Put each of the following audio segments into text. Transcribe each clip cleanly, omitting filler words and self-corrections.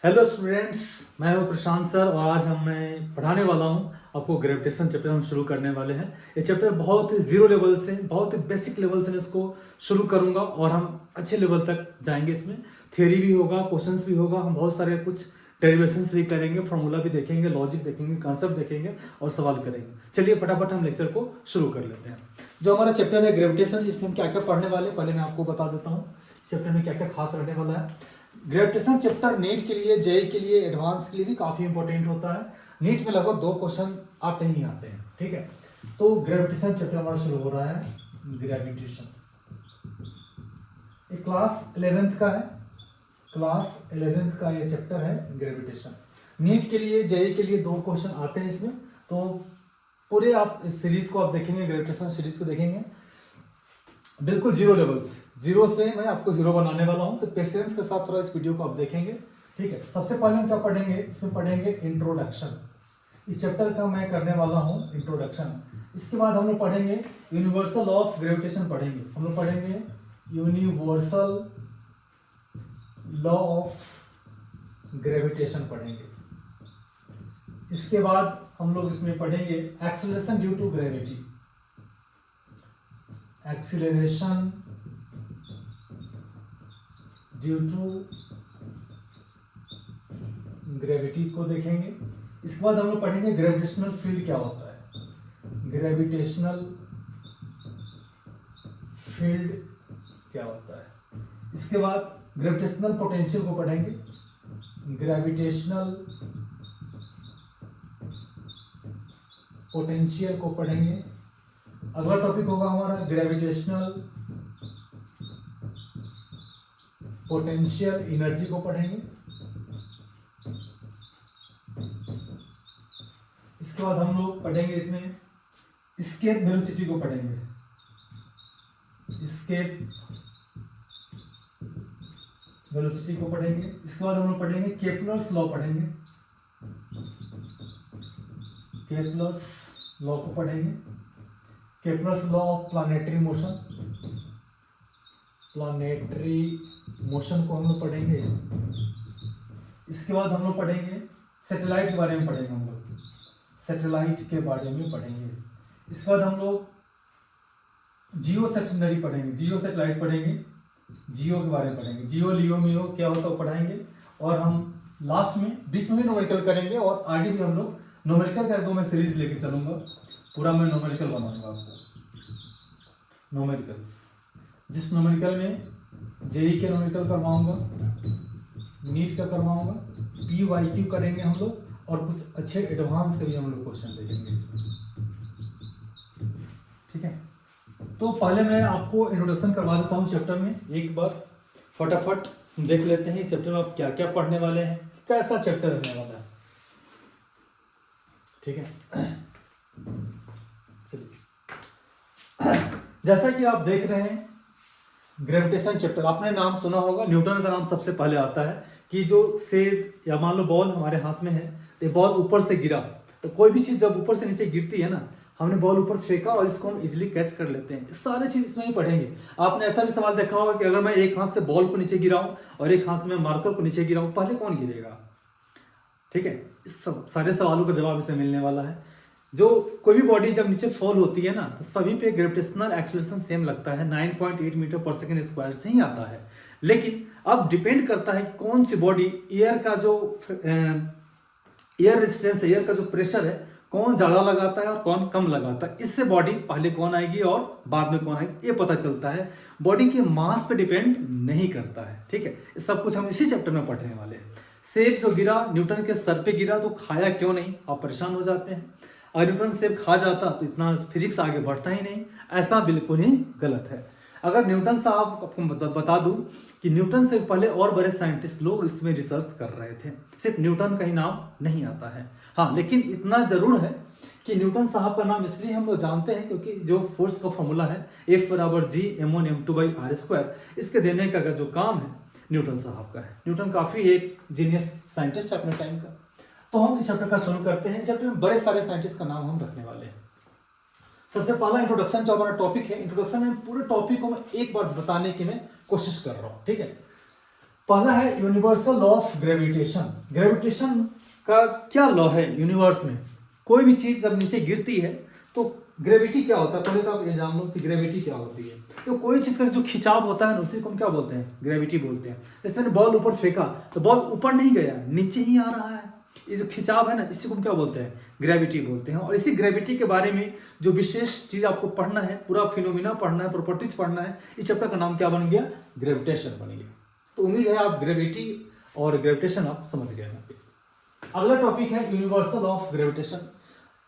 Hello students, मैं हूं प्रशांत sir और आज मैं पढ़ाने वाला हूं आपको ग्रेविटेशन चैप्टर हम शुरू करने वाले हैं। ये चैप्टर बहुत ही जीरो लेवल से, बहुत ही बेसिक लेवल से मैं इसको शुरू करूंगा और हम अच्छे लेवल तक जाएंगे। इसमें थ्योरी भी होगा, क्वेश्चंस भी होगा, हम बहुत सारे कुछ डेरिवेशंस भी करेंगे, फार्मूला भी देखेंगे, लॉजिक देखेंगे, कॉन्सेप्ट देखेंगे और सवाल करेंगे। चलिए फटाफट हम लेक्चर को शुरू कर लेते हैं। जो हमारा चैप्टर है ग्रेविटेशन, इसमें हम क्या क्या पढ़ने वाले हैं पहले मैं आपको बता देता हूँ। चैप्टर में क्या क्या खास रहने वाला है। ग्रेविटेशन चैप्टर नीट के लिए, जेई के लिए, एडवांस के लिए भी काफी इंपॉर्टेंट होता है। नीट में लगभग 2 क्वेश्चन आते ही आते हैं। ठीक है, तो ग्रेविटेशन चैप्टर हमारा शुरू हो रहा है। ग्रेविटेशन क्लास 11th का है, क्लास 11th का ये चैप्टर है ग्रेविटेशन। नीट के लिए, जेई के लिए 2 क्वेश्चन आते हैं इसमें। तो पूरे आप इस सीरीज को आप देखेंगे, ग्रेविटेशन सीरीज को देखेंगे बिल्कुल जीरो लेवल से, जीरो से मैं आपको हीरो बनाने वाला हूं। तो पेशेंस के साथ थोड़ा इस वीडियो को आप देखेंगे। ठीक है, सबसे पहले हम क्या पढ़ेंगे, इसमें पढ़ेंगे इंट्रोडक्शन। इस चैप्टर का मैं करने वाला हूं इंट्रोडक्शन। इसके बाद हम लोग पढ़ेंगे यूनिवर्सल ऑफ ग्रेविटेशन पढ़ेंगे। हम लोग पढ़ेंगे यूनिवर्सल लॉ ऑफ ग्रेविटेशन पढ़ेंगे। इसके बाद हम लोग इसमें पढ़ेंगे acceleration due to gravity, acceleration due to gravity को देखेंगे। इसके बाद हम लोग पढ़ेंगे ग्रेविटेशनल फील्ड क्या होता है, ग्रेविटेशनल फील्ड क्या होता है। इसके बाद ग्रेविटेशनल पोटेंशियल को पढ़ेंगे, ग्रेविटेशनल पोटेंशियल को पढ़ेंगे। अगला टॉपिक होगा हमारा ग्रेविटेशनल पोटेंशियल एनर्जी को पढ़ेंगे। इसके बाद हम लोग पढ़ेंगे इसमें एस्केप वेलोसिटी को पढ़ेंगे, एस्केप वेलोसिटी को पढ़ेंगे। इसके बाद हम लोग पढ़ेंगे केपलर्स लॉ पढ़ेंगे, केपलर्स लॉ को पढ़ेंगे। Kepler's law of planetary motion, planetary motion को हम लोग पढ़ेंगे। इसके बाद हम लोग पढ़ेंगे सैटेलाइट के बारे में पढ़ेंगे, हम लोग सैटेलाइट के बारे में पढ़ेंगे। इसके बाद हम लोग जियो सैटेलाइट पढ़ेंगे, जियो सैटेलाइट पढ़ेंगे, जियो के बारे में पढ़ेंगे। जियो, लियो, मियो क्या होता है वो पढ़ाएंगे। और हम लास्ट में बीच में भी न्यूमेरिकल करेंगे और आगे भी हम लोग न्यूमेरिकल का 2 मैं सीरीज लेके चलूंगा। पूरा मैं न्यूमेरिकल बनाऊंगा आपको, न्यूमेरिकल्स। जिस न्यूमेरिकल में जेई के न्यूमेरिकल करवाऊंगा, नीट का करवाऊंगा, PYQ करेंगे हम लोग और कुछ अच्छे एडवांस के भी हम लोग क्वेश्चन देखेंगे। ठीक है, तो पहले मैं आपको इंट्रोडक्शन करवा देता हूँ चैप्टर में। एक बार फटाफट देख लेते हैं इस चैप्टर में आप क्या क्या पढ़ने वाले हैं, कैसा चैप्टर रहने वाला है। ठीक है, चलिए जैसा कि आप देख रहे हैं ग्रेविटेशन चैप्टर, आपने नाम सुना होगा, न्यूटन का नाम सबसे पहले आता है कि जो सेब या मान लो बॉल हमारे हाथ में है, तो बॉल ऊपर से गिरा, तो कोई भी चीज़ जब ऊपर से नीचे गिरती है ना, हमने बॉल ऊपर फेंका और इसको हम इजीली कैच कर लेते हैं। सारे चीज़ इसमें ही पढ़ेंगे। आपने ऐसा भी सवाल देखा होगा कि अगर मैं एक हाथ से बॉल को नीचे गिराऊं और एक हाथ से मैं मार्कर को नीचे गिराऊं, पहले कौन गिरेगा। ठीक है, इस सारे सवालों का जवाब इसमें मिलने वाला है। जो कोई भी बॉडी जब नीचे फॉल होती है ना, तो सभी पे ग्रेविटेशनल एक्सेलरेशन सेम लगता है, 9.8 मीटर पर सेकंड स्क्वायर से ही आता है। लेकिन अब डिपेंड करता है कौन सी बॉडी, एयर का जो एयर रेजिस्टेंस, एयर का जो प्रेशर है, कौन ज़्यादा लगाता है और कौन कम लगाता है, इससे बॉडी पहले कौन आएगी और बाद में कौन आएगी ये पता चलता है। बॉडी के मास पे डिपेंड नहीं करता है। ठीक है, ये सब कुछ हम इसी चैप्टर में पढ़ने वाले हैं। सेब जो गिरा न्यूटन के सर पे गिरा, तो खाया क्यों नहीं, आप परेशान हो जाते हैं। अगर न्यूटन सेब खा जाता तो इतना फिजिक्स आगे बढ़ता ही नहीं, ऐसा बिल्कुल ही गलत है। अगर न्यूटन साहब आपको बता दूं कि न्यूटन से पहले और बड़े साइंटिस्ट लोग इसमें रिसर्च कर रहे थे, सिर्फ न्यूटन का ही नाम नहीं आता है। हाँ, लेकिन इतना जरूर है कि न्यूटन साहब का नाम इसलिए हम लोग जानते हैं क्योंकि जो फोर्स का फॉर्मूला है F=G(m1m2/r²), इसके देने का जो काम है न्यूटन साहब का है। न्यूटन काफी एक जीनियस साइंटिस्ट है अपने टाइम का। तो हम इस चैप्टर का शुरू करते हैं। इस चैप्टर में बड़े सारे साइंटिस्ट का नाम हम रखने वाले हैं। सबसे पहला इंट्रोडक्शन जो हमारा टॉपिक है, इंट्रोडक्शन में पूरे टॉपिक को मैं एक बार बताने की मैं कोशिश कर रहा हूँ। ठीक है, पहला है universal law of gravitation. Gravitation का क्या लॉ है यूनिवर्स में? कोई भी चीज जब नीचे गिरती है तो ग्रेविटी क्या होता है, पहले तो आप ये जान लो कि ग्रेविटी क्या होती है। तो कोई चीज का जो खिंचाव होता है ना, उसी को हम क्या बोलते हैं? ग्रेविटी बोलते हैं। जैसे मैंने बॉल ऊपर फेंका तो बॉल ऊपर नहीं गया, नीचे ही आ रहा है। ये जो खिंचाव है ना, इसी को हम क्या बोलते हैं? ग्रेविटी बोलते हैं। और इसी ग्रेविटी के बारे में जो विशेष चीज आपको पढ़ना है, पूरा फिनोमिना पढ़ना है, प्रॉपर्टीज पढ़ना है, इस चैप्टर का नाम क्या बन गया? ग्रेविटेशन बन गया। तो उम्मीद है आप ग्रेविटी और ग्रेविटेशन आप समझ गए। अगला टॉपिक है यूनिवर्सल ऑफ ग्रेविटेशन।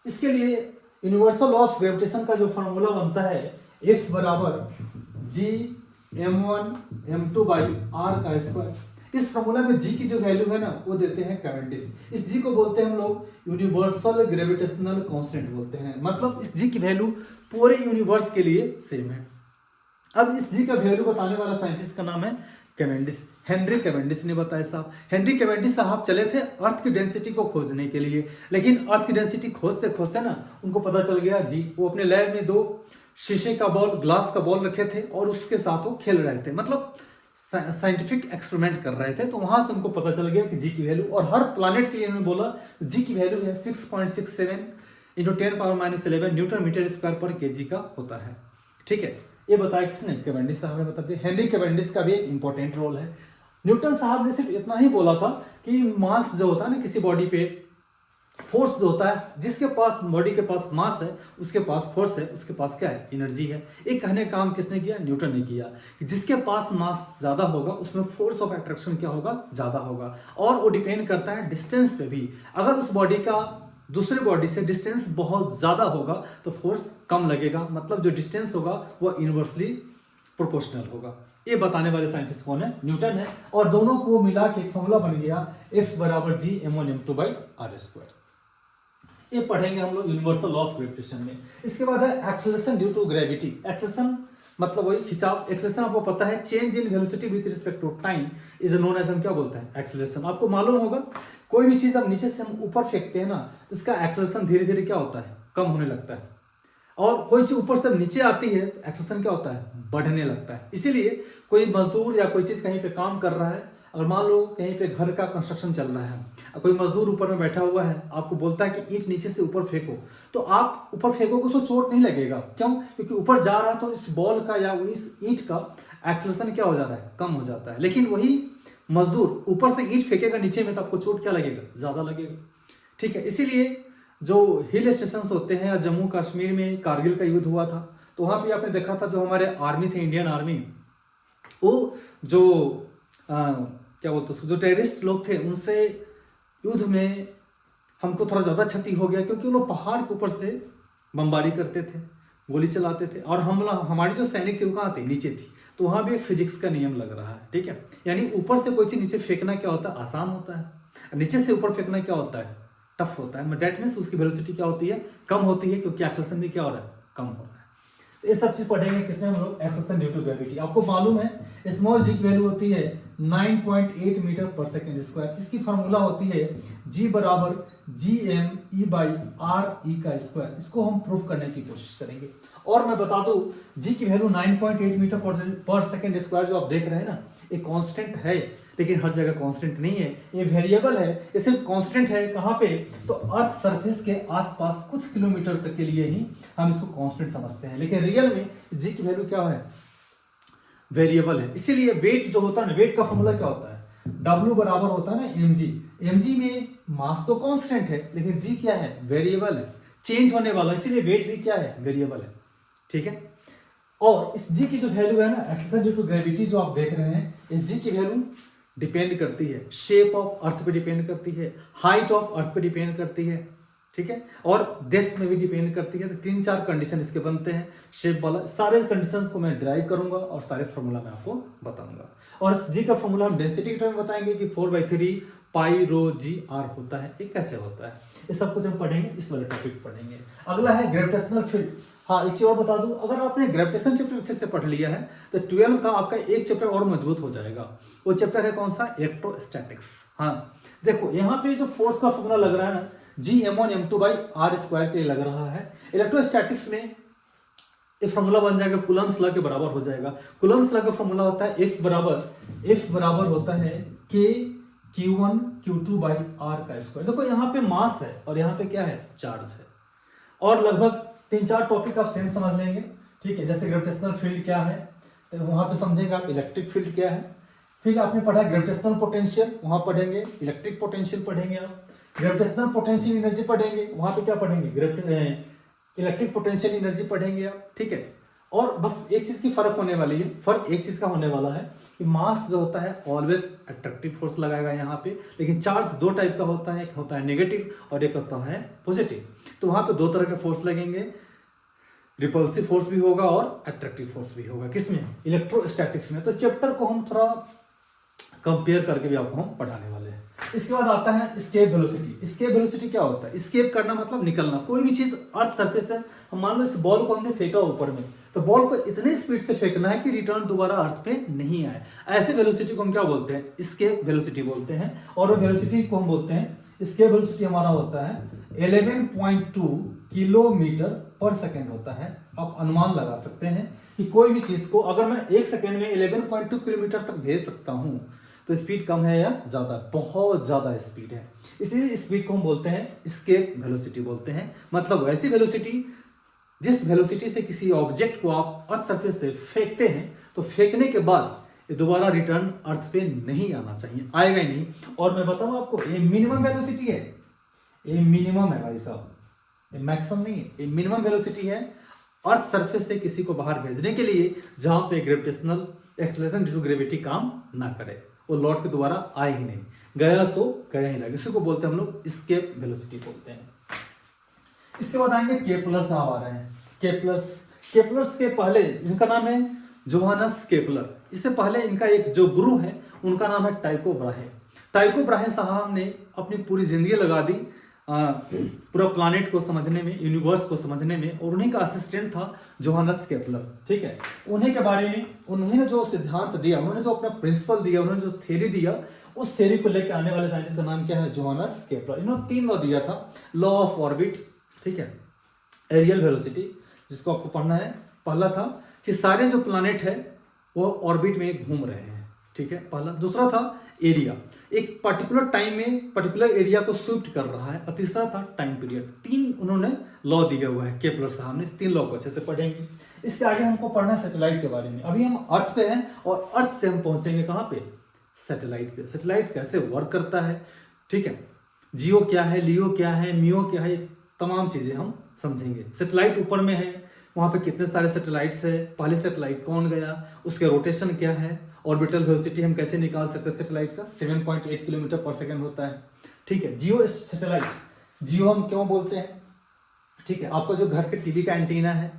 इसके लिए यूनिवर्सल ऑफ ग्रेविटेशन का जो फॉर्मूला बनता है F बराबर G m1 m2 by r का स्क्वायर। इस फॉर्मूला में G की जो वैल्यू है ना, वो देते हैं कैवेंडिश। इस G को बोलते हैं हम लोग यूनिवर्सल ग्रेविटेशनल कांस्टेंट बोलते हैं। मतलब इस G की वैल्यू पूरे यूनिवर्स के लिए सेम है। अब इस G का वैल्यू बताने वाला साइंटिस्ट का नाम है कैवेंडिश, हेनरी कैवेंडिश ने बताया साहब। हेनरी कैवेंडिश साहब चले थे अर्थ की डेंसिटी को खोजने के लिए, लेकिन अर्थ की डेंसिटी खोजते खोजते ना उनको पता चल गया जी, वो अपने लैब में 2 शीशे का बॉल, ग्लास का बॉल रखे थे और उसके साथ वो खेल रहे थे, मतलब साइंटिफिक एक्सपेरिमेंट कर रहे थे। तो वहां से उनको पता चल गया कि जी की वैल्यू, और हर प्लानिट के लिए उन्होंने बोला जी की वैल्यू है 6.67 × 10⁻11 न्यूटन मीटर स्क्वायर पर केजी का होता है। ठीक है, ये बताया किसने? कैवेंडिश साहब ने बता दिया। हेनरी कैवेंडिश का भी एक इंपॉर्टेंट रोल है। न्यूटन साहब ने सिर्फ इतना ही बोला था कि मास जो होता है ना किसी बॉडी पे, फोर्स जो होता है, जिसके पास बॉडी के पास मास है उसके पास फोर्स है, उसके पास क्या है? एनर्जी है। एक कहने का काम किसने किया? न्यूटन ने किया कि जिसके पास मास ज्यादा होगा उसमें फोर्स ऑफ अट्रैक्शन क्या होगा? ज्यादा होगा। और वो डिपेंड करता है डिस्टेंस पे भी। अगर उस बॉडी का दूसरे बॉडी से डिस्टेंस बहुत ज्यादा होगा तो फोर्स कम लगेगा, मतलब जो डिस्टेंस होगा वो इनवर्सली प्रोपोर्शनल होगा। ये बताने वाले साइंटिस्ट कौन है? न्यूटन है। और दोनों को मिला के एक फॉर्मूला बन गया F बराबर G m1 m2 by r square. ये पढ़ेंगे हम लोग यूनिवर्सल लॉ ऑफ ग्रेविटेशन में। इसके बाद है acceleration due to gravity. Acceleration मतलब वही खिंचाव। एक्सेलरेशन आपको पता है change in velocity with respect to time is known as, हम क्या बोलते हैं? एक्सेलरेशन। आपको मालूम होगा कोई भी चीज अब नीचे से हम ऊपर फेंकते हैं ना, तो इसका एक्सेलरेशन धीरे धीरे क्या होता है? कम होने लगता है। और कोई चीज ऊपर से नीचे आती है तो एक्सेलरेशन क्या होता है? बढ़ने लगता है। इसीलिए कोई मजदूर या कोई चीज कहीं पे काम कर रहा है, अगर मान लो कहीं पे घर का कंस्ट्रक्शन चल रहा है, कोई मजदूर ऊपर में बैठा हुआ है, आपको बोलता है कि ईंट नीचे से ऊपर फेंको, तो आप ऊपर फेंकोगे उसको चोट नहीं लगेगा। क्यों? क्योंकि ऊपर जा रहा है तो इस बॉल का या इस ईंट का एक्सेलरेशन क्या हो जा रहा है? कम हो जाता है। लेकिन वही मजदूर ऊपर से ईंट फेंकेगा नीचे में तो आपको चोट क्या लगेगा? ज्यादा लगेगा। ठीक है, इसीलिए जो हिल स्टेशन होते हैं, या जम्मू कश्मीर में कारगिल का युद्ध हुआ था तो वहां पे आपने देखा था जो हमारे आर्मी थे, इंडियन आर्मी, वो जो क्या बोलते हैं, जो टेररिस्ट लोग थे, उनसे युद्ध में हमको थोड़ा ज़्यादा क्षति हो गया, क्योंकि वो लोग पहाड़ के ऊपर से बमबारी करते थे, गोली चलाते थे, और हमारी जो सैनिक थे वो कहाँ थे? नीचे थी। तो वहाँ भी फिजिक्स का नियम लग रहा है। ठीक है, यानी ऊपर से कोई चीज़ नीचे फेंकना क्या होता है? आसान होता है। नीचे से ऊपर फेंकना क्या होता है? टफ होता है। डेट मीन्स उसकी वेलोसिटी क्या होती है? कम होती है, क्योंकि एक्सेलरेशन भी क्या हो रहा है? कम हो रहा है। ये सब चीज पढ़ेंगे किसमें? हम लोग एक्सेलरेशन ड्यू टू ग्रेविटी। आपको मालूम है स्मॉल जी की वैल्यू होती है 9.8 मीटर पर सेकेंड स्क्वायर। इसकी फार्मूला होती है G बराबर GME बाई RE का स्क्वायर। इसको हम प्रूफ करने की कोशिश करेंगे। और मैं बता दूं G की वैल्यू 9.8 मीटर पर सेकेंड स्क्वायर जो आप देख रहे हैं ना, ये कांस्टेंट है, लेकिन हर जगह कांस्टेंट नहीं है, ये वेरिएबल है। ये सिर्फ कांस्टेंट है कहाँ पे? तो अर्थ सरफेस के आसपास कुछ किलोमीटर तक के लिए ही हम इसको कांस्टेंट समझते हैं, लेकिन रियल में जी की वैल्यू क्या है? वेरिएबल है। इसीलिए वेट जो होता है ना, वेट का फॉर्मूला क्या होता है? W बराबर होता है ना mg। mg में मास तो कांस्टेंट है, लेकिन जी क्या है? वेरिएबल है, चेंज होने वाला, इसीलिए वेट भी क्या है? वेरिएबल है। ठीक है, और इस जी की जो वैल्यू है ना, एक्सेलरेशन ड्यू टू ग्रेविटी जो आप देख रहे हैं, इस जी की वैल्यू डिपेंड करती है शेप ऑफ अर्थ पे, डिपेंड करती है हाइट ऑफ अर्थ पे, डिपेंड करती है। ठीक है, और डेप्थ में भी डिपेंड करती है। तो 3-4 कंडीशन इसके बनते हैं शेप वाला। सारे कंडीशंस को मैं ड्राइव करूंगा और सारे फॉर्मूला मैं आपको बताऊंगा। और जी का फॉर्मूला हम डेंसिटी के टर्म में बताएंगे कि 4/3 पाई रो जी आर होता है। ये कैसे होता है, ये सब कुछ हम पढ़ेंगे, इस वाले टॉपिक पढ़ेंगे। अगला है ग्रेविटेशनल फील्ड। हाँ, एक चीज और बता दूं, अगर आपने ग्रेविटेशन चैप्टर अच्छे से पढ़ लिया है तो 12 का आपका एक चैप्टर और मजबूत हो जाएगा। वो चैप्टर है कौन सा? इलेक्ट्रोस्टैटिक्स। हाँ देखो, यहाँ पे जो फोर्स का फॉर्मूला लग रहा है ना, G m1 m2 by r square के लग रहा है। इलेक्ट्रोस्टैटिक्स में ये फॉर्मूला बन जाएगा कूलम्स लॉ के बराबर हो जाएगा। कूलम्स लॉ का फॉर्मूला होता है F बराबर होता है K Q1 Q2 by R का स्क्वायर। देखो यहाँ पे मास है और यहाँ पे क्या है, चार्ज है। और लगभग 3-4 टॉपिक आप सेम समझ लेंगे, ठीक है। जैसे ग्रेविटेशनल फील्ड क्या है तो वहाँ पे समझेंगे आप, इलेक्ट्रिक फील्ड क्या है। फिर आपने पढ़ा ग्रेविटेशनल पोटेंशियल, वहाँ पढ़ेंगे इलेक्ट्रिक पोटेंशियल पढ़ेंगे आप। ग्रेविटेशनल पोटेंशियल एनर्जी पढ़ेंगे, वहाँ पे क्या पढ़ेंगे, इलेक्ट्रिक पोटेंशियल एनर्जी पढ़ेंगे आप, ठीक है। और बस एक चीज की फर्क होने वाली है, फर्क एक चीज का होने वाला है कि मास जो होता है ऑलवेज अट्रैक्टिव फोर्स लगाएगा यहाँ पे, लेकिन चार्ज दो टाइप का होता है, एक होता है नेगेटिव और एक होता है पॉजिटिव। तो वहाँ पे दो तरह के फोर्स लगेंगे, रिपल्सिव फोर्स भी होगा और अट्रैक्टिव फोर्स भी होगा। किसमें, इलेक्ट्रोस्टैटिक्स में। तो चैप्टर को हम थोड़ा कंपेयर करके भी आपको हम पढ़ाने वाले हैं। इसके बाद आता है एस्केप वेलोसिटी। एस्केप वेलोसिटी क्या होता है, एस्केप करना मतलब निकलना। कोई भी चीज अर्थ सरफेस है, हम मान लो इस बॉल को हमने फेंका ऊपर में, तो बॉल को इतनी स्पीड से फेंकना है कि रिटर्न दोबारा अर्थ पे नहीं आए। ऐसे वेलोसिटी को हम क्या बोलते हैं, एस्केप वेलोसिटी बोलते हैं। और वो वेलोसिटी को हम बोलते हैं, एस्केप वेलोसिटी हमारा होता है 11.2 किलोमीटर पर सेकेंड होता है। आप अनुमान लगा सकते हैं कि कोई भी चीज को अगर मैं 1 सेकेंड में 11.2 किलोमीटर तक भेज सकता हूं तो स्पीड कम है या ज्यादा, बहुत ज्यादा स्पीड है। इसी स्पीड को हम बोलते हैं एस्केप वेलोसिटी बोलते हैं। मतलब ऐसी वेलोसिटी जिस वेलोसिटी से किसी ऑब्जेक्ट को आप अर्थ सरफेस से फेंकते हैं तो फेंकने के बाद ये दोबारा रिटर्न अर्थ पे नहीं आना चाहिए, आएगा ही नहीं। और मैं बताऊं आपको, ये मिनिमम वेलोसिटी है, ये मिनिमम है भाई साहब, ये मैक्सिमम नहीं है, ये मिनिमम वेलोसिटी है अर्थ सरफेस से किसी को बाहर भेजने के लिए, जहां पे gravitational acceleration due to gravity काम ना करे, वो लौट के दोबारा आए ही नहीं, गया सो गया ही नहीं। इसी को बोलते हैं हम लोग एस्केप वेलोसिटी बोलते हैं। इसके बाद आएंगे केपलर साहब आ रहे हैं। केपलर्स के पहले इनका नाम है जोहानस केपलर। इससे पहले इनका एक जो गुरु है उनका नाम है टाइको ब्राहे। टाइको ब्राहे साहब ने अपनी पूरी जिंदगी लगा दी पूरा प्लानेट को समझने में, यूनिवर्स को समझने में, और उन्हीं का असिस्टेंट था जोहानस केपलर, ठीक है। उन्हीं के बारे में उन्होंने जो सिद्धांत दिया, उन्होंने जो अपना प्रिंसिपल दिया, उन्होंने जो थ्योरी दिया, उस थ्योरी को लेकर आने वाले साइंटिस्ट का नाम क्या है, जोहानस केपलर। इन्होंने 3 लॉ दिया था, लॉ ऑफ ऑर्बिट, ठीक है, एरियल वेलोसिटी जिसको आपको पढ़ना है। पहला था कि सारे जो प्लानेट है वो ऑर्बिट में घूम रहे हैं, ठीक है, पहला। दूसरा था एरिया, एक पर्टिकुलर टाइम में पर्टिकुलर एरिया को शिफ्ट कर रहा है। और तीसरा था टाइम पीरियड। 3 उन्होंने लॉ दिया हुआ है केपलर साहब ने। इस 3 लॉ को अच्छे से पढ़ेंगे। इसके आगे हमको पढ़ना है सैटेलाइट के बारे में। अभी हम अर्थ पे हैं और अर्थ से हम पहुंचेंगे कहाँ पे, सैटेलाइट पे। सैटेलाइट कैसे वर्क करता है, ठीक है, जियो क्या है, लियो क्या है, मियो क्या है, तमाम चीजें हम समझेंगे। सैटेलाइट ऊपर में है, वहां पे कितने सारे सैटेलाइट्स है, पहले सैटेलाइट कौन गया, उसके रोटेशन क्या है, ऑर्बिटल वेलोसिटी हम कैसे निकाल सकते हैं सैटेलाइट का, 7.8 किलोमीटर पर सेकंड होता है, ठीक है। जियो सैटेलाइट, जियो हम क्यों बोलते हैं, ठीक है। आपका जो घर पे टीवी का एंटीना है,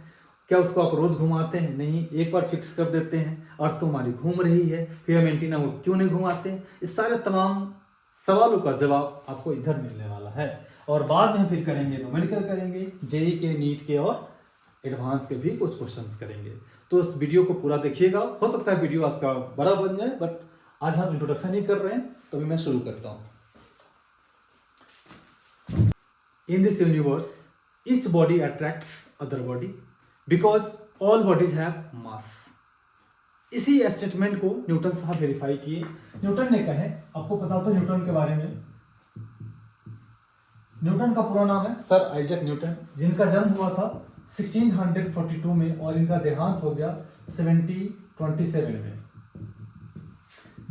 क्या उसको आप रोज घुमाते हैं, नहीं, एक बार फिक्स कर देते हैं। अर्थ तो हमारी घूम रही है, फिर हम एंटीना को क्यों नहीं घुमाते हैं। इस सारे तमाम सवालों का जवाब आपको इधर मिलने वाला है। और बाद में फिर करेंगे न्यूमेरिकल करेंगे, जेई के, नीट के और एडवांस के भी कुछ क्वेश्चंस करेंगे। तो इस वीडियो को पूरा देखिएगा। हो सकता है वीडियो आज का बड़ा बन जाए, बट आज हम इंट्रोडक्शन ही कर रहे हैं, तो अभी मैं शुरू करता हूं। In this universe each body attracts other body because all bodies have मास। इसी स्टेटमेंट को न्यूटन साहब वेरीफाई किए। न्यूटन ने कहे, आपको पता होता है न्यूटन के बारे में, न्यूटन का पूरा नाम है सर आइजैक न्यूटन, जिनका जन्म हुआ था 1642 में और इनका देहांत हो गया 1727 में।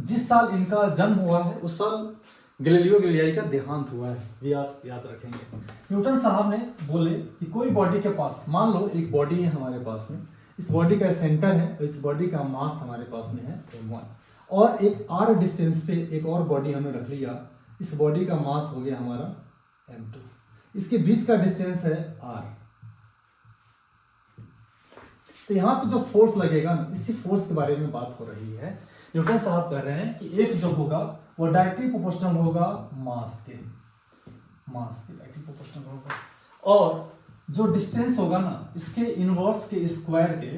जिस साल इनका जन्म हुआ है उस साल गैलीलियो गैलीलाई का देहांत हुआ है, ये आप याद रखेंगे। न्यूटन साहब ने बोले कि कोई बॉडी के पास, मान लो एक बॉडी है हमारे पास में, इस बॉडी का सेंटर है, इस बॉडी का मास हमारे पास में है m1, और एक r डिस्टेंस पे एक और बॉडी हमने रख लिया, इस बॉडी का मास हो गया हमारा m2, इसके बीच का डिस्टेंस है r। तो यहाँ पे जो फोर्स लगेगा ना, इसी फोर्स के बारे में बात हो रही है। न्यूटन साहब कह रहे हैं कि F जो होगा वो डायरेक्टली प्रोपोर्शनल होगा मास के डायरेक्टली प्रोपोर्शनल होगा, और जो डिस्टेंस होगा ना इसके इनवर्स के स्क्वायर के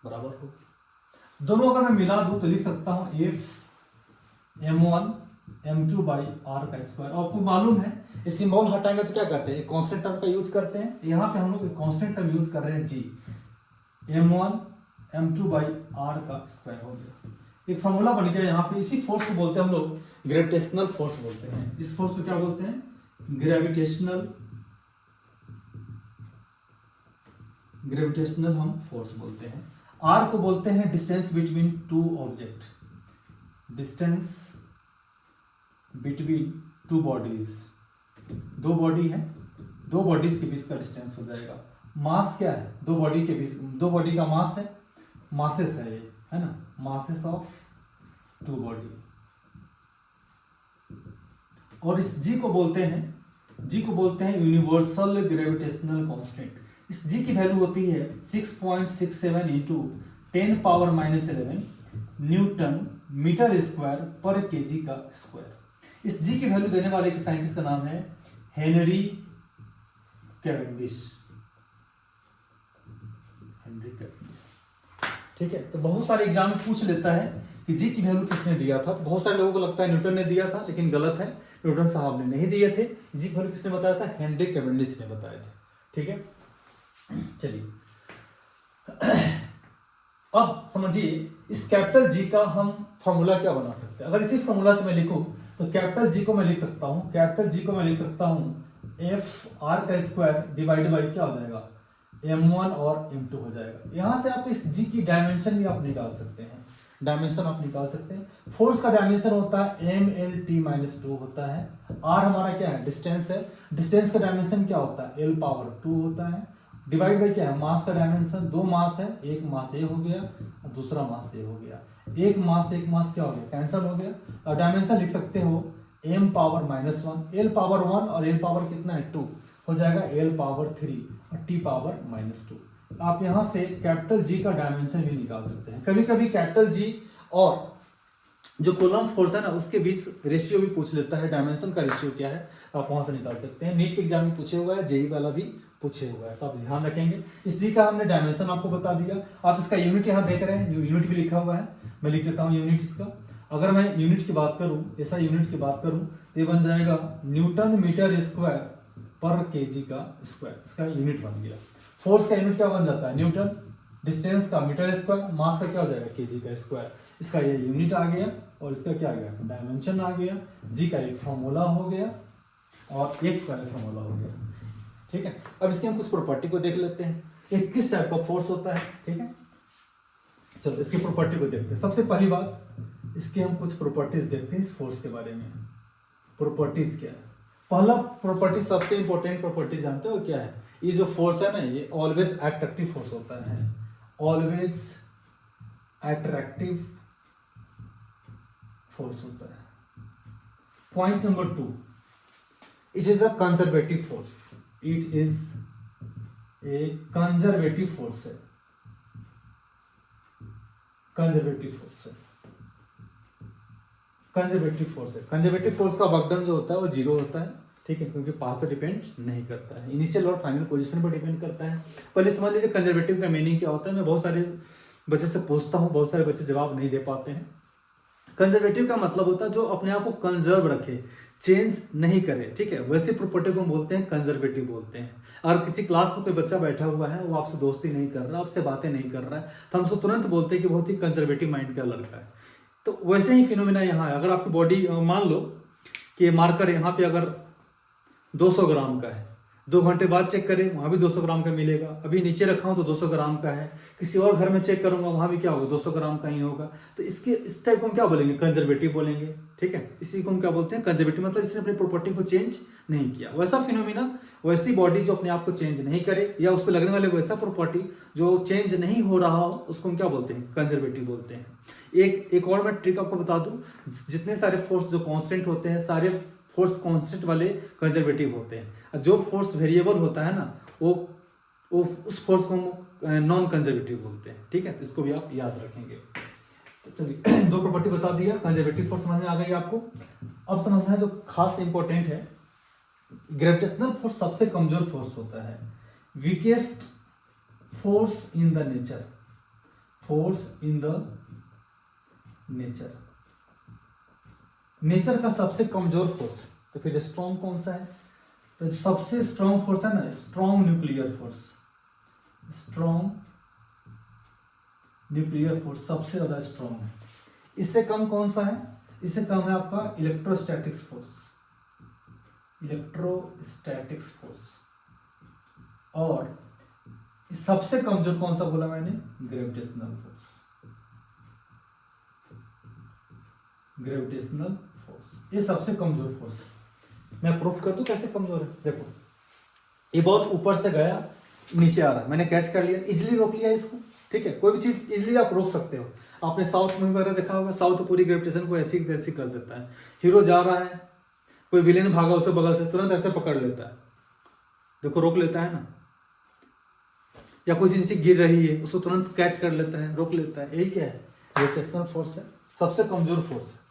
बराबर होगा। दोनों अगर मैं मिला दूं तो लिख सकता हूं F m1 m2 by r का स्क्वायर। आपको मालूम है ये सिंबल हटाएंगे तो क्या करते हैं, कांस्टेंट टर्म का यूज करते हैं। यहाँ पे हम लोग कांस्टेंट टर्म यूज कर रहे हैं जी, m1 m2 बाई आर का स्क्वायर हो गया। एक फॉर्मूला बन गया यहाँ पे। इसी फोर्स को बोलते हैं हम लोग ग्रेविटेशनल फोर्स बोलते हैं। इस फोर्स को क्या बोलते हैं, ग्रेविटेशनल हम फोर्स बोलते हैं। आर को बोलते हैं distance between two object, distance between two bodies. दो बॉडी है, दो बॉडीज के बीच का डिस्टेंस हो जाएगा। मास क्या है, दो बॉडी के बीच, दो बॉडी का मास है, मासेस है ये, है ना, मासेस ऑफ टू बॉडी। और इस जी को बोलते हैं यूनिवर्सल ग्रेविटेशनल कांस्टेंट। इस जी की वैल्यू होती है 6.67 into 10 power -11 newton metre square पर केजी का स्क्वायर। इस जी की वैल्यू देने वाले के साइंटिस्ट का नाम है हेनरी कैवेंडिश। ठीक है, तो बहुत सारे एग्जाम में पूछ लेता है कि जी की वैल्यू किसने दिया था। तो बहुत सारे लोगों को लगता है न्यूटन ने दिया था, लेकिन गलत है, न्यूटन साहब ने नहीं दिए थे। जी की वैल्यू किसने बताया था, हेनरी कैवेंडिश ने बताया था। ठीक है, चलिए अब समझिए इस कैपिटल जी का हम फॉर्मूला क्या बना सकते हैं। अगर इसी फॉर्मूला से मैं लिखूं तो कैपिटल जी को मैं लिख सकता हूं एफ आर का स्क्वायर डिवाइड बाई क्या हो जाएगा, m1 और m2 हो जाएगा। यहां से आप इस g की डायमेंशन भी आप निकाल सकते हैं, फोर्स का डायमेंशन होता है mlt-2 होता है। r हमारा क्या है, डिस्टेंस है, डिस्टेंस का डायमेंशन क्या होता है, l पावर 2 होता है। डिवाइड बाई क्या है, मास का डायमेंशन, दो मास है, एक मास ए हो गया और दूसरा मास ए हो गया। एक मास क्या हो गया, कैंसिल हो गया। और डायमेंशन लिख सकते हो m पावर -1, l पावर 1 और l पावर कितना है 2 हो जाएगा, l पावर 3 और t पावर -2। आप यहां से कैपिटल जी का डायमेंशन भी निकाल सकते हैं। कभी कभी कैपिटल जी और जो कूलम्ब फोर्स है ना उसके बीच रेशियो भी पूछ लेता है, डायमेंशन का रेशियो क्या है, आप वहां से निकाल सकते हैं। नीट के एग्जाम में पूछे हुआ है, जेई वाला भी पूछे हुआ है, तो आप ध्यान रखेंगे। इस जी का हमने डायमेंशन आपको बता दिया। आप इसका यूनिट यहाँ देख रहे हैं, यूनिट भी लिखा हुआ है, मैं लिख देता हूँ यूनिट इसका। अगर मैं यूनिट की बात करूँ, ऐसा यूनिट की बात करूँ तो ये बन जाएगा न्यूटन मीटर स्क्वायर पर केजी का स्क्वायर, इसका यूनिट बन गया। फोर्स का यूनिट क्या बन जाता है, न्यूटन, डिस्टेंस का मीटर स्क्वायर, मास का क्या हो जाएगा, केजी का स्क्वायर। इसका ये यूनिट आ गया और इसका क्या आ गया, डायमेंशन आ गया। जी का एक फॉर्मूला हो गया और एफ का एक फॉर्मूला हो गया। ठीक है, अब इसकी हम कुछ प्रॉपर्टी को देख लेते हैं, ये किस टाइप का फोर्स होता है। ठीक है, चलो इसकी प्रॉपर्टी को देखते हैं। सबसे पहली बात इसकी हम कुछ प्रॉपर्टीज देखते हैं इस फोर्स के बारे में। प्रॉपर्टीज क्या है, पहला प्रॉपर्टी, सबसे इंपॉर्टेंट प्रॉपर्टी जानते हो क्या है, ये जो फोर्स है ना ये ऑलवेज अट्रैक्टिव फोर्स होता है, ऑलवेज अट्रैक्टिव फोर्स होता है। Point number 2, it is a conservative force, it is a conservative force है, कंजर्वेटिव फोर्स है, कंजर्वेटिव फोर्स का वर्कडन जो होता है वो 0 होता है। ठीक है, क्योंकि पाथ पर डिपेंड नहीं करता है, इनिशियल और फाइनल पोजीशन पर डिपेंड करता है। पहले समझ लीजिए कंजर्वेटिव का मीनिंग क्या होता है। मैं बहुत सारे बच्चे से पूछता हूँ, बहुत सारे बच्चे जवाब नहीं दे पाते हैं। कंजर्वेटिव का मतलब होता है जो अपने आप को कंजर्व रखे, चेंज नहीं करे। ठीक है, वैसे प्रॉपर्टी को हम बोलते हैं कंजर्वेटिव बोलते हैं। अगर किसी क्लास में कोई बच्चा बैठा हुआ है, वो आपसे दोस्ती नहीं कर रहा, आपसे बातें नहीं कर रहा है, तो हम उसको तुरंत बोलते हैं कि बहुत ही कंजर्वेटिव माइंड का लड़का है। तो वैसे ही फिनोमिना यहाँ है। अगर आपकी बॉडी, मान लो कि मार्कर यहाँ पे अगर 200 ग्राम का है, 2 घंटे बाद चेक करें वहाँ भी 200 ग्राम का मिलेगा। अभी नीचे रखा हूँ तो 200 ग्राम का है, किसी और घर में चेक करूंगा वहाँ भी क्या होगा, 200 ग्राम का ही होगा। तो इस टाइप को हम क्या बोलेंगे, कंजर्वेटिव बोलेंगे। ठीक है, इसी को हम क्या बोलते हैं, कंजर्वेटिव, मतलब इसने अपनी प्रॉपर्टी को चेंज नहीं किया। वैसा फिनोमिना, वैसी बॉडी जो अपने आप को चेंज नहीं करे, या उस पर लगने वाले वैसा प्रॉपर्टी जो चेंज नहीं हो रहा हो, उसको हम क्या बोलते हैं, कंजर्वेटिव बोलते हैं। एक और मैं ट्रिक आपको बता दूं, जितने सारे फोर्स जो कांस्टेंट होते हैं, सारे फोर्स कांस्टेंट वाले कंजर्वेटिव होते हैं। जो फोर्स वेरिएबल होता है ना, वो उस फोर्स को हम नॉन कंजर्वेटिव बोलते हैं। ठीक है, तो इसको भी आप याद रखेंगे। तो चलिए 2 प्रॉपर्टी बता दिया, कंजर्वेटिव फोर्स समझ में आ गई आपको। अब समझना है जो खास इंपॉर्टेंट है, ग्रेविटेशनल फोर्स सबसे कमजोर फोर्स होता है, weakest force in the nature, force in the nature. Nature का सबसे कमजोर फोर्स, तो फिर स्ट्रॉन्ग कौन सा है? तो सबसे स्ट्रॉन्ग फोर्स है ना strong nuclear force. Strong nuclear force सबसे ज्यादा स्ट्रॉन्ग है। इससे कम कौन सा है? इससे कम है आपका इलेक्ट्रोस्टैटिक्स फोर्स। Electrostatics force. और सबसे कमजोर कौन सा बोला मैंने? Gravitational force. ग्रेविटेशनल फोर्स ये सबसे कमजोर फोर्स है। मैं प्रूफ कर दूं कैसे कमजोर है। देखो ये बहुत ऊपर से गया, नीचे आ रहा है, मैंने कैच कर लिया, इजिली रोक लिया इसको। ठीक है, कोई भी चीज इजिली आप रोक सकते हो। आपने साउथ मूवी वगैरह देखा होगा, साउथ पूरी ग्रेविटेशन को ऐसी तैसी कर देता है। हीरो जा रहा है, कोई विलेन भागा उसे बगल से, तुरंत ऐसे पकड़ लेता है, देखो रोक लेता है ना। या कोई नीचे गिर रही है, उसको तुरंत कैच कर लेता है, रोक लेता है। यही क्या है? ग्रेविटेशनल फोर्स है, सबसे कमजोर फोर्स है।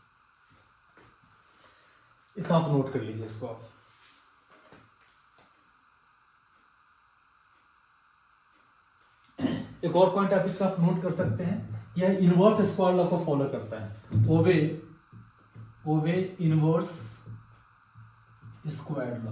इतना आप नोट कर लीजिए इसको आप। एक और पॉइंट आप इसका आप नोट कर सकते हैं, यह इनवर्स स्क्वायर लॉ को फॉलो करता है। Obey inverse square law,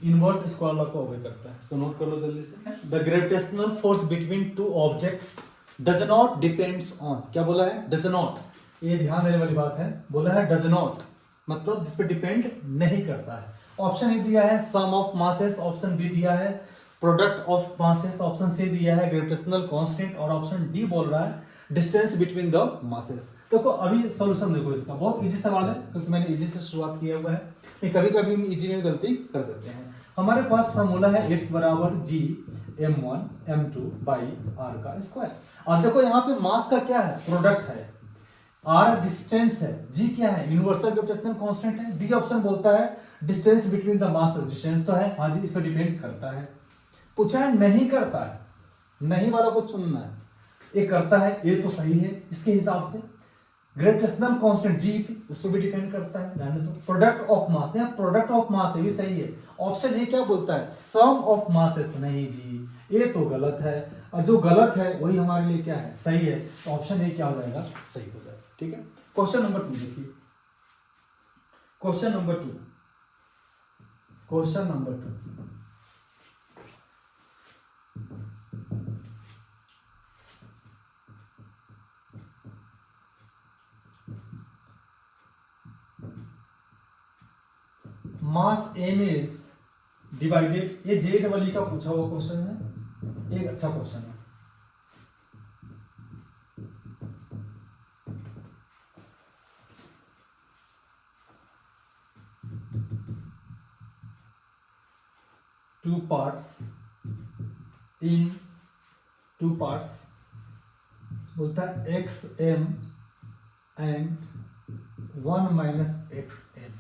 inverse square law को ओबे करता है। सो नोट कर लो जल्दी से। The gravitational force between two objects does not depends on, क्या बोला है? Does not. ये ध्यान देने वाली बात है, बोला है डज नॉट, मतलब जिस पे डिपेंड नहीं करता है। ऑप्शन ए दिया है sum of masses, option B दिया है product of masses, option C दिया है ग्रेविटेशनल कांस्टेंट, और ऑप्शन डी बोल रहा है डिस्टेंस बिटवीन द मासेस। देखो अभी सॉल्यूशन देखो इसका, बहुत इजी सवाल है क्योंकि मैंने इजी से शुरुआत किया हुआ है। कभी कभी हम इजी में गलती कर देते हैं। हमारे पास फॉर्मूला है F बराबर G m1 m2 by r का स्क्वायर। अब देखो यहाँ पे मास का क्या है? प्रोडक्ट है, r डिस्टेंस है, G क्या है? यूनिवर्सल ग्रेविटेशनल कांस्टेंट है। डी ऑप्शन बोलता है distance between the masses, distance तो है हाँ जी, इस पर डिपेंड करता है। पूछा है नहीं करता है, नहीं वाला को चुनना है। ये करता है, ये तो सही है इसके हिसाब से। ग्रेविटेशनल कांस्टेंट G उस पर भी डिपेंड करता है, रहने तो। प्रोडक्ट ऑफ मास, यहाँ प्रोडक्ट ऑफ मास है, ये सही है। ऑप्शन ये क्या बोलता है? सम ऑफ मासेस, नहीं जी ये तो गलत है, और जो गलत है वही हमारे लिए क्या है? सही है। तो ऑप्शन ए क्या हो जाएगा? सही हो जाएगा। ठीक है, क्वेश्चन नंबर 2 देखिए। Question number 2, question number 2, mass m is divided, ये JEE का पूछा हुआ क्वेश्चन है, एक अच्छा क्वेश्चन है। टू पार्ट्स, इन टू पार्ट्स, बोलता है xm and 1 minus xm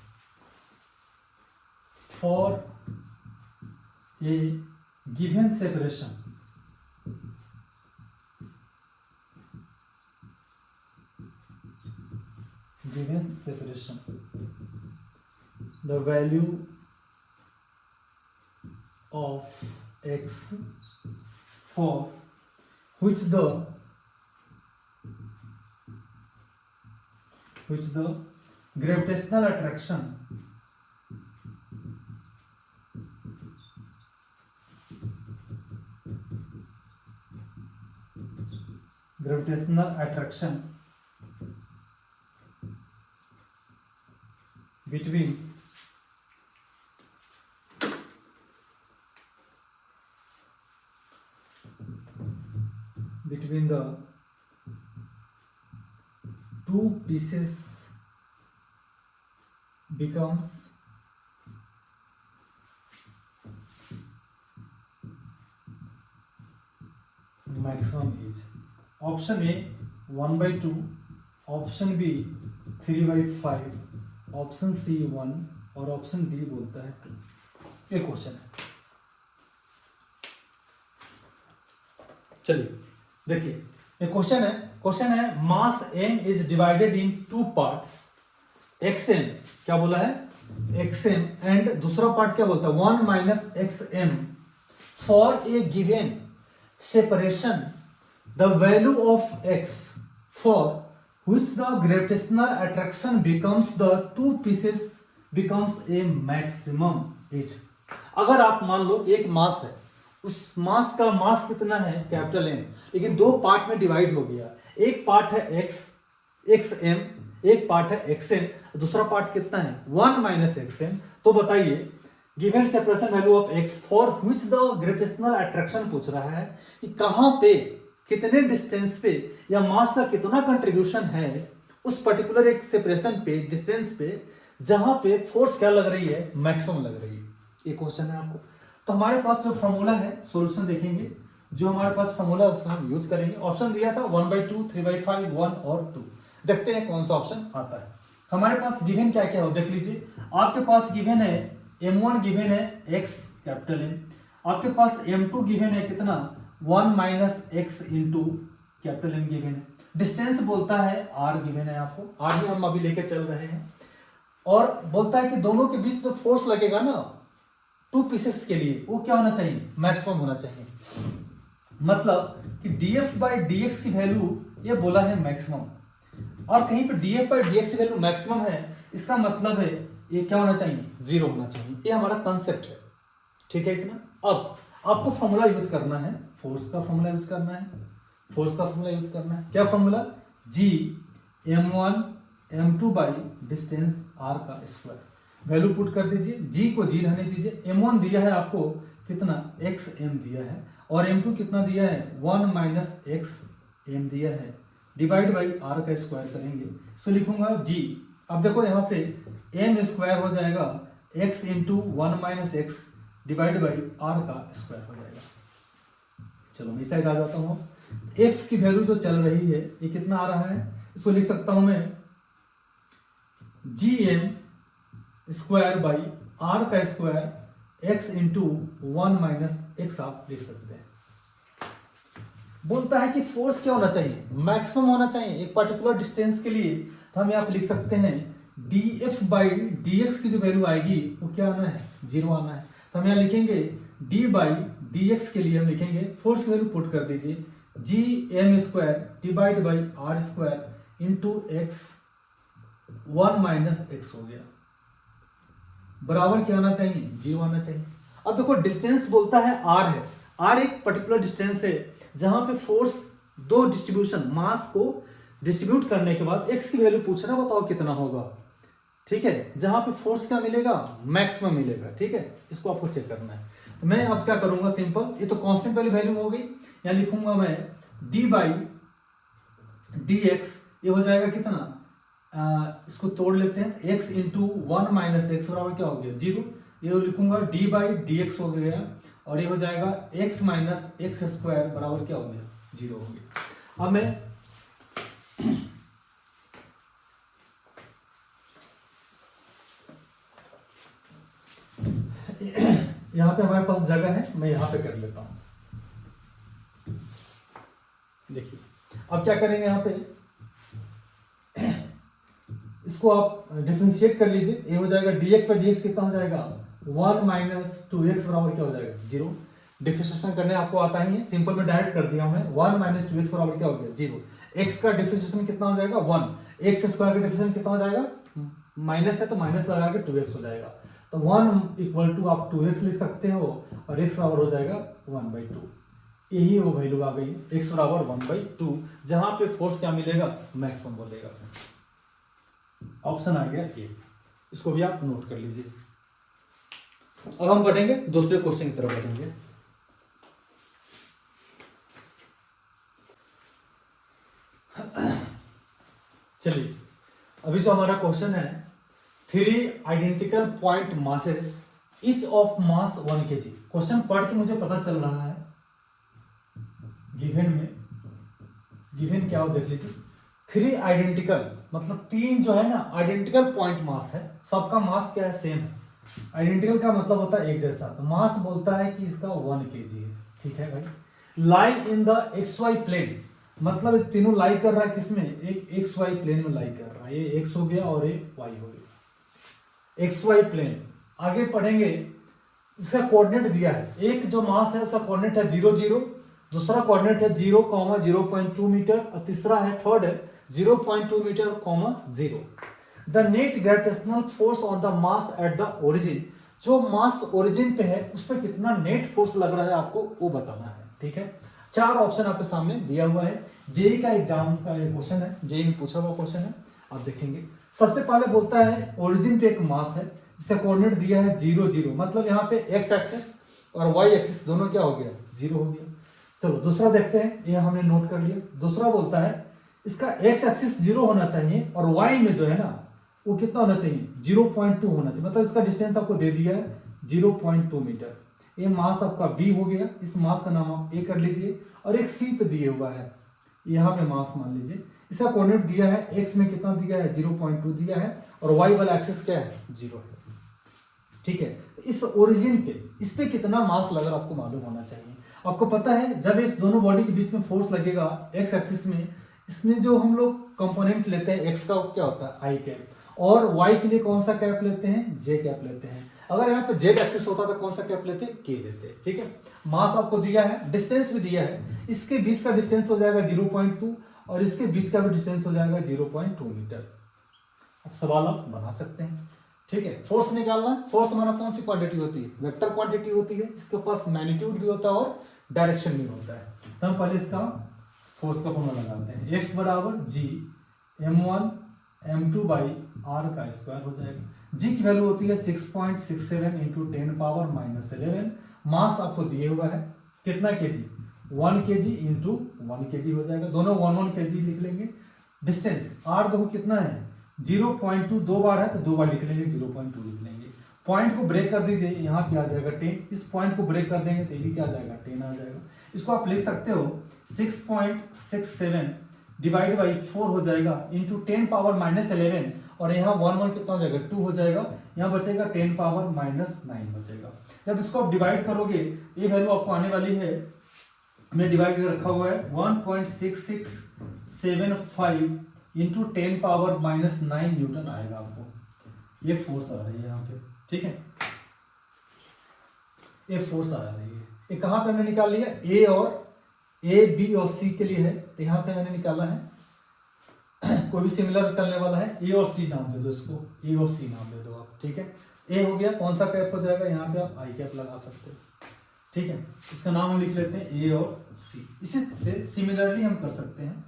for a given separation, the value of x for which the gravitational attraction between the two pieces becomes maximum is option A 1/2, option B 3/5, option C 1 और option D बोलता है 2। ये question है। चलिए देखिए ये question है मास m is divided in two parts, xm क्या बोला है? xm एंड दूसरा पार्ट क्या बोलता है? 1 minus xm for a given separation the value of x for which the gravitational attraction becomes the two pieces becomes a maximum is। अगर आप मान लो एक मास है, उस मास का मास कितना है कैपिटल M, लेकिन दो पार्ट में डिवाइड हो गया, एक पार्ट है xm, एक पार्ट है xm, दूसरा पार्ट कितना है 1 माइनस xm। तो बताइए given separation value of x for which the gravitational attraction पूछ रहा है कि कहां पे कितने डिस्टेंस पे या मास का कितना कंट्रीब्यूशन है उस पर्टिकुलर एक सेपरेशन पे डिस्टेंस पे जहां पे फोर्स क्या लग रही है मैक्सिमम लग रही है। ये क्वेश्चन है आपको। तो हमारे पास जो फॉर्मूला है सॉल्यूशन देखेंगे, जो हमारे पास फॉर्मूला है उसका हम यूज करेंगे। ऑप्शन दिया था 1/2, 3/5, 1 और 2। देखते हैं कौन सा ऑप्शन आता है। हमारे पास गिवन क्या क्या हो देख लीजिए। आपके पास गिवन है m1 गिवन है x कैपिटल M, आपके पास m2 गिवन है कितना 1 minus x into capital M given है। डिस्टेंस बोलता है r गिवन है आपको, r ही हम अभी लेके चल रहे हैं। और बोलता है कि दोनों के बीच जो फोर्स लगेगा ना टू पीसेस के लिए वो क्या होना चाहिए मैक्सिमम होना चाहिए। मतलब कि df बाई dx की वैल्यू ये बोला है मैक्सिमम, और कहीं पे df बाई dx की वैल्यू मैक्सिमम है, इसका मतलब है ये क्या होना चाहिए 0 होना चाहिए। ये हमारा कंसेप्ट है, ठीक है इतना। अब आपको फॉर्मूला यूज करना है, फोर्स का फॉर्मूला यूज करना है, फोर्स का फॉर्मूला यूज करना है। क्या formula g m1 m2 by distance r का स्क्वायर। वैल्यू पुट कर दीजिए, g को g रहने दीजिए। m1 दिया है आपको कितना xm दिया है, और m2 कितना दिया है 1 माइनस xm दिया है, डिवाइड बाई r का स्क्वायर करेंगे। सो लिखूंगा g। अब देखो यहाँ से m स्क्वायर हो जाएगा x into 1 minus x divide by r का स्क्वायर हो जाएगा। चलो मैं इस साइड आ जाता हूँ। f की वैल्यू जो चल रही है ये कितना आ रहा है, इसको लिख सकता हूं मैं gm स्क्वायर बाई r का square x into 1 minus x आप लिख सकते हैं। बोलता है कि फोर्स क्या होना चाहिए मैक्सिमम होना चाहिए एक पर्टिकुलर डिस्टेंस के लिए। तो हम यहाँ पे लिख सकते हैं df बाई dx की जो वैल्यू आएगी वो क्या आना है 0 आना है। तो हम यहाँ लिखेंगे d बाई dx के लिए हम लिखेंगे फोर्स की वैल्यू पुट कर दीजिए gm square divide by r square into x 1 minus x हो गया, बराबर क्या आना चाहिए 0 आना चाहिए। अब देखो डिस्टेंस बोलता है r है, r एक पर्टिकुलर डिस्टेंस है जहां पे फोर्स दो डिस्ट्रीब्यूशन मास को डिस्ट्रीब्यूट करने के बाद x की वैल्यू पूछ रहा है, बताओ कितना होगा, ठीक है। जहां पे फोर्स क्या मिलेगा मैक्सिमम मिलेगा, ठीक है। इसको आपको चेक करना है। तो मैं अब क्या करूंगा सिंपल, ये तो कांस्टेंट वाली वैल्यू हो गई, यहाँ लिखूंगा मैं d बाई dx, ये हो जाएगा कितना इसको तोड़ लेते हैं x इंटू 1 माइनस एक्स बराबर क्या हो गया 0। ये लिखूंगा d बाई dx हो गया, और ये हो जाएगा x माइनस एक्स स्क्वायर बराबर क्या हो गया 0 हो गया। अब मैं यहां पे हमारे पास जगह है, मैं यहां पे कर लेता हूं। देखिए अब क्या करेंगे, यहाँ पे इसको आप डिफरेंशिएट कर लीजिए। ये हो जाएगा dx बाई dx कितना हो जाएगा 1 माइनस 2x बराबर क्या हो जाएगा 0। डिफरेंशिएशन करने आपको आता ही है, सिंपल में डायरेक्ट कर दिया मैं 1 माइनस 2x बराबर क्या हो गया 0। x का डिफरेंशिएशन कितना हो जाएगा 1, x स्क्वायर का डिफरेंशिएशन कितना हो जाएगा माइनस है तो माइनस लगा के 2x हो जाएगा। तो 1 इक्वल टू आप 2x लिख सकते हो, और x बराबर हो जाएगा 1/2। यही वो वैल्यू आ गई x बराबर 1/2, जहां पे फोर्स क्या मिलेगा मैक्सिमम बोलेगा। ऑप्शन आ गया ये, इसको भी आप नोट कर लीजिए। अब हम बढ़ेंगे दूसरे क्वेश्चन की तरफ बढ़ेंगे। चलिए अभी जो हमारा क्वेश्चन है 3 identical point masses each of mass 1 kg। Question पढ़ के मुझे पता चल रहा है गिवन में, गिवन क्या हो देख लीजिए 3 आइडेंटिकल मतलब 3 जो है ना आइडेंटिकल पॉइंट मास है, सबका मास क्या है सेम है। आइडेंटिकल का मतलब होता है एक जैसा, तो मास बोलता है कि इसका 1 kg है, ठीक है भाई। लाई इन द XY प्लेन, मतलब तीनों लाई कर रहा है किसमें एक XY प्लेन में लाई कर रहा है, ये x हो गया और ये y हो गया XY प्लेन। आगे पढ़ेंगे इसका कोऑर्डिनेट दिया है, एक जो मास है उसका कोऑर्डिनेट है 0 0, दूसरा कोऑर्डिनेट है 0, 0.2 मीटर, और तीसरा है थर्ड है 0.2 मीटर, 0। The net gravitational force on the mass at the origin, जो मास ओरिजिन पे है उस पर कितना नेट फोर्स लग रहा है आपको वो बताना है। ठीक है, 4 ऑप्शन आपके सामने दिया हुआ है। जेई का एग्जाम का ये क्वेश्चन है, जेई में पूछा हुआ क्वेश्चन है, आप देखेंगे। सबसे पहले बोलता है ओरिजिन पे एक मास है जिसका कोऑर्डिनेट दिया है 0 0, मतलब यहाँ पे एक्स एक्सिस और वाई एक्सिस दोनों क्या हो गया, 0 हो गया। चलो दूसरा देखते हैं, ये हमने नोट कर लिया। दूसरा बोलता है इसका एक्स एक्सिस 0 होना चाहिए और वाई में जो है ना वो कितना होना चाहिए, 0.2 होना चाहिए, मतलब इसका डिस्टेंस आपको दे दिया है 0.2 मीटर। ये मास आपका बी हो गया, इस मास का नाम आप ए कर लीजिए, और एक सी पे दिए हुआ है, यहाँ पे मास मान लीजिए। इसका कोऑर्डिनेट दिया है, एक्स में कितना दिया है 0.2 दिया है, और वाई वाला एक्सिस क्या है 0 है। ठीक है, तो इस ओरिजिन पे इस पे कितना मास लगा आपको मालूम होना चाहिए। आपको पता है जब इस दोनों बॉडी के बीच में फोर्स लगेगा एक्स एक्सिस में, इसमें जो हम लोग कंपोनेंट लेते हैं एक्स का क्या होता है आई कैप, और वाई के लिए कौन सा कैप लेते हैं, जे कैप लेते हैं। अगर यहाँ पे जेड एक्सिस होता तो कौन सा कैप लेते, के लेते। ठीक है, मास आपको दिया है, डिस्टेंस भी दिया है, इसके बीच का डिस्टेंस हो जाएगा 0.2 और इसके बीच का भी डिस्टेंस हो जाएगा 0.2 मीटर। अब सवाल आप बना सकते हैं। ठीक है, फोर्स निकालना, फोर्स हमारा कौन सी क्वांटिटी होती है, वेक्टर क्वांटिटी होती है, जिसके पास मैग्नीट्यूड भी होता है और डायरेक्शन भी होता है। तो हम पहले इसका फोर्स का फॉर्मूला लगाते हैं, F बराबर G m1 m2 by r का स्क्वायर हो जाएगा। G की वैल्यू होती है 6.67 इंटू 10 पावर -11। मास आपको दिए हुआ है कितना केजी, 1 kg इंटू 1 kg हो जाएगा, दोनों 1 kg लिख लेंगे। डिस्टेंस r देखो कितना है 0.2, 2 बार है तो 2 बार लिख लेंगे, 0.2 लिख लेंगे। पॉइंट को ब्रेक कर दीजिए, यहाँ पे आ जाएगा 10, इस पॉइंट को ब्रेक कर देंगे तो ये भी क्या आ जाएगा 10 आ जाएगा। इसको आप लिख सकते हो 6.67 डिवाइड बाई 4 हो जाएगा इंटू 10 पावर -11, और यहाँ 1 कितना हो जाएगा 2 हो जाएगा, यहाँ बचेगा 10 पावर -9 बचेगा। जब इसको आप डिवाइड करोगे ये वैल्यू आपको आने वाली है, मैं डिवाइड कर रखा हुआ है 1.6675 इंटू 10 पावर -9 न्यूटन आएगा आपको। ये फोर्स आ रही है यहाँ पे। ठीक है, ये फोर्स आ रही है, ये कहाँ पे हमने निकाल लिया, ए और ए बी और सी के लिए है, तो यहाँ से मैंने निकाला है। कोई भी सिमिलर चलने वाला है, ए और सी नाम दे दो इसको, ए और सी नाम दे दो आप। ठीक है, ए हो गया, कौन सा कैप हो जाएगा, यहाँ पे आप आई कैप लगा सकते हो। ठीक है, इसका नाम हम लिख लेते हैं ए और सी। इसी से सिमिलरली हम कर सकते हैं,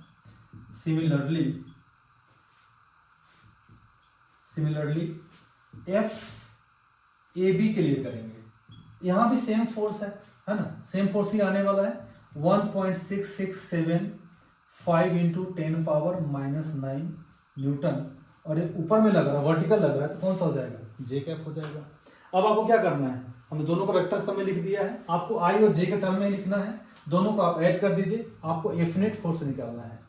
सिमिलरली एफ ए बी के लिए करेंगे। यहाँ भी सेम फोर्स है ना, सेम फोर्स ही आने वाला है 1.6675 इंटू 10 पावर -9 न्यूटन, और ये ऊपर में लग रहा है, वर्टिकल लग रहा है, तो कौन सा हो जाएगा, जे कैप हो जाएगा। अब आपको क्या करना है, हमने दोनों को वेक्टर सम में लिख दिया है, आपको आई और जे के टर्म में लिखना है, दोनों को आप ऐड कर दीजिए, आपको एफ नेट फोर्स निकालना है।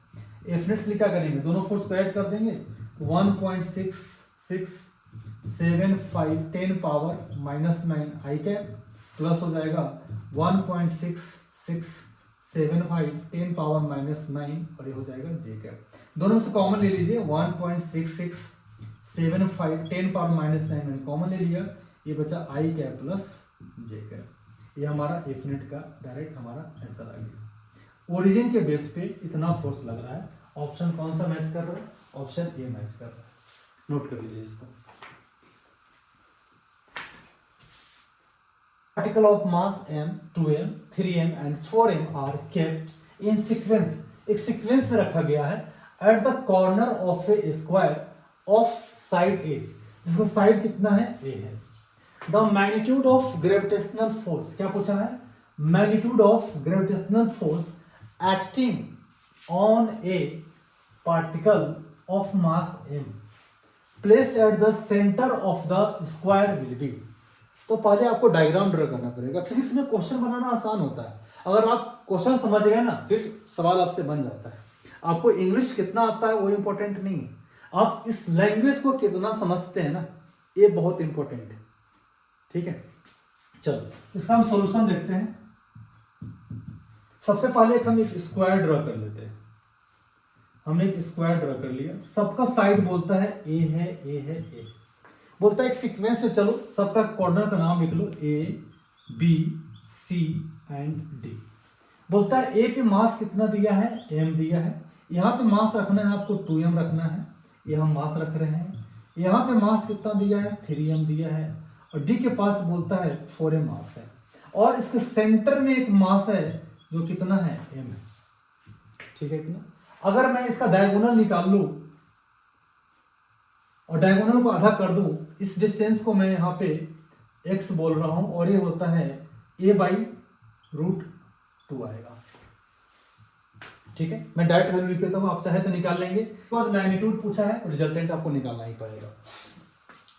एफ नेट क्या करेंगे, दोनों फोर्स को ऐड कर देंगे, 1.6675 10 पावर -9 आई कैप प्लस हो जाएगा 1.6675 10 पावर -9, और ये हो जाएगा जे कैप। दोनों से कॉमन ले लीजिए, 1.6675 10 पावर -9 मैंने कॉमन ले लिया, ये बचा आई कैप प्लस जे कैप। ये हमारा एफ नेट का डायरेक्ट हमारा आंसर आ गया। ओरिजिन के बेस पे इतना फोर्स लग रहा है, ऑप्शन कौन सा मैच कर रहा है, ऑप्शन ए मैच कर रहा है। नोट कर लीजिए इसको। Particle of mass m, 2m, 3m and 4m are kept in sequence, एक सीक्वेंस में रखा गया है at the corner of a square of side A, जिसका साइड कितना है A है। The magnitude of gravitational force, क्या पूछा है, magnitude of gravitational force acting on a particle of mass m placed at the center of the square will be। तो पहले आपको डायग्राम ड्रा करना पड़ेगा। फिजिक्स में क्वेश्चन बनाना आसान होता है, अगर आप क्वेश्चन समझ गए ना फिर सवाल आपसे बन जाता है। आपको इंग्लिश कितना आता है वो इंपॉर्टेंट नहीं है, आप इस लैंग्वेज को कितना समझते हैं ना ये बहुत इंपॉर्टेंट है। ठीक है, चलो इसका हम सॉल्यूशन देखते हैं। सबसे पहले हम एक स्क्वायर ड्रा कर लेते हैं। हमने एक स्क्वायर ड्रा कर लिया, सबका साइड बोलता है ए है, ए है, ए बोलता है। एक सीक्वेंस में चलो, सबका कॉर्नर का नाम लिख लो, A B C and D. बोलता है ए पे मास कितना दिया है, एम दिया है, यहाँ पे मास रखना है आपको 2m रखना है, ये हम मास रख रहे हैं। यहाँ पे मास कितना दिया है 3m दिया है, और डी के पास बोलता है 4m मास है, और इसके सेंटर में एक मास है जो कितना है m है, ठीक है कितना। अगर मैं इसका डायगोनल निकाल लूं और डायगोनल को आधा कर दूं, इस डिस्टेंस को मैं यहाँ पे x बोल रहा हूं, और ये होता है a/√2 आएगा, ठीक है। मैं डायरेक्ट वैल्यू लिख देता हूँ, आप चाहे तो निकाल लेंगे, बिकॉज मैग्नीट्यूड पूछा है तो रिजल्टेंट आपको निकालना ही पड़ेगा।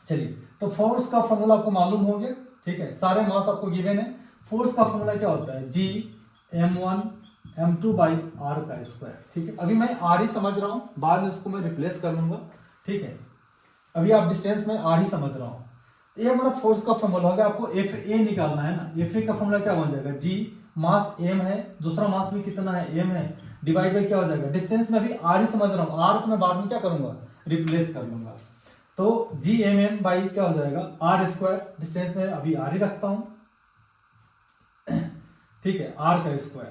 चलिए, तो फोर्स का फॉर्मूला आपको मालूम हो गया, ठीक है। सारे मास आपको गिवन है। फोर्स का फॉर्मूला क्या होता है, G(m1m2/r²), ठीक है। अभी मैं r ही समझ रहा हूँ, बाद में उसको मैं रिप्लेस कर लूंगा, ठीक है। अभी आप डिस्टेंस में r ही समझ रहा हूँ। ये हमारा फोर्स का फॉर्मूला होगा। आपको Fa निकालना है ना, Fa का फॉर्मूला क्या बन जाएगा, G मास m है, दूसरा मास भी कितना है m है, डिवाइड बाई क्या हो जाएगा, डिस्टेंस में अभी r ही समझ रहा हूँ, r को मैं बाद में क्या करूंगा, रिप्लेस कर लूंगा। तो Gmm बाई क्या हो जाएगा r², डिस्टेंस में अभी r ही रखता हूं, ठीक है, r²,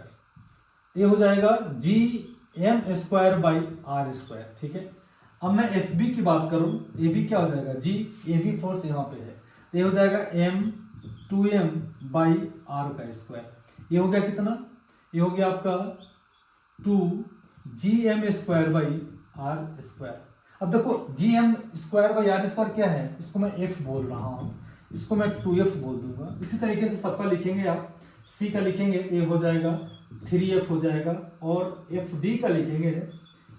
ये हो जाएगा Gm² बाई r², ठीक है। अब मैं FB की बात करूं, AB क्या हो जाएगा, AB फोर्स यहाँ पे है, तो ये हो जाएगा m2m बाई r², ये हो गया कितना, ये हो गया आपका 2Gm² बाई r²। अब देखो Gm² बाई r² क्या है, इसको मैं f बोल रहा हूँ, इसको मैं 2f बोल दूंगा। इसी तरीके से सबका लिखेंगे, आप c का लिखेंगे ये हो जाएगा 3f हो जाएगा, और fd का लिखेंगे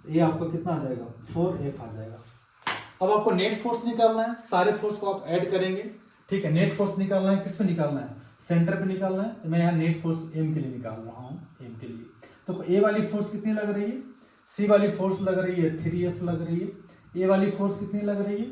ये आपको कितना आ जाएगा 4f आ जाएगा। अब आपको नेट फोर्स निकालना है, सारे फोर्स को आप ऐड करेंगे, ठीक है। नेट फोर्स निकालना है, किस पे निकालना है, सेंटर पे निकालना है। मैं यहाँ नेट फोर्स m के लिए निकाल रहा हूँ, m के लिए। तो a वाली फोर्स कितनी लग रही है, c वाली फोर्स लग रही है 3f लग रही है, a वाली फोर्स कितनी लग रही है,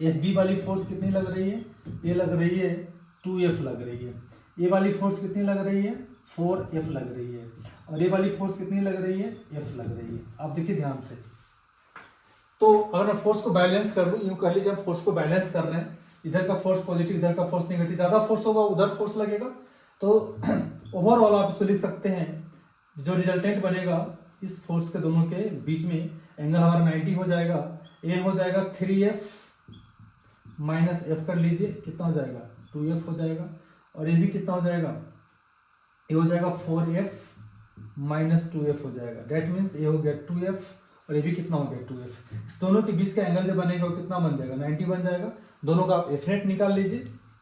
FB वाली फोर्स कितनी लग रही है, ये लग रही है 2f लग रही है, ये वाली फोर्स कितनी लग रही है 4f लग रही है, और ये वाली फोर्स कितनी लग रही है f लग रही है। आप देखिए ध्यान से, तो अगर मैं फोर्स को बैलेंस कर दूं, यूं कह लीजिए हम फोर्स को बैलेंस कर रहे हैं, इधर का फोर्स पॉजिटिव, इधर का फोर्स नेगेटिव, ज्यादा फोर्स होगा उधर फोर्स लगेगा, तो ओवरऑल आप इसको लिख सकते हैं, जो रिजल्टेंट बनेगा इस फोर्स के दोनों के बीच में एंगल हमारा 90 हो जाएगा। ये हो जाएगा 3f माइनस f कर लीजिए, कितना हो जाएगा 2f हो जाएगा, और ये भी कितना हो जाएगा, ये हो जाएगा 4f माइनस 2f हो जाएगा। डेट मीन्स ये हो गया 2f, और ये भी कितना हो गया 2f। इस दोनों के बीच का एंगल जो बनेगा वो कितना बन जाएगा 90 बन जाएगा। दोनों का आप f नेट निकाल लीजिए,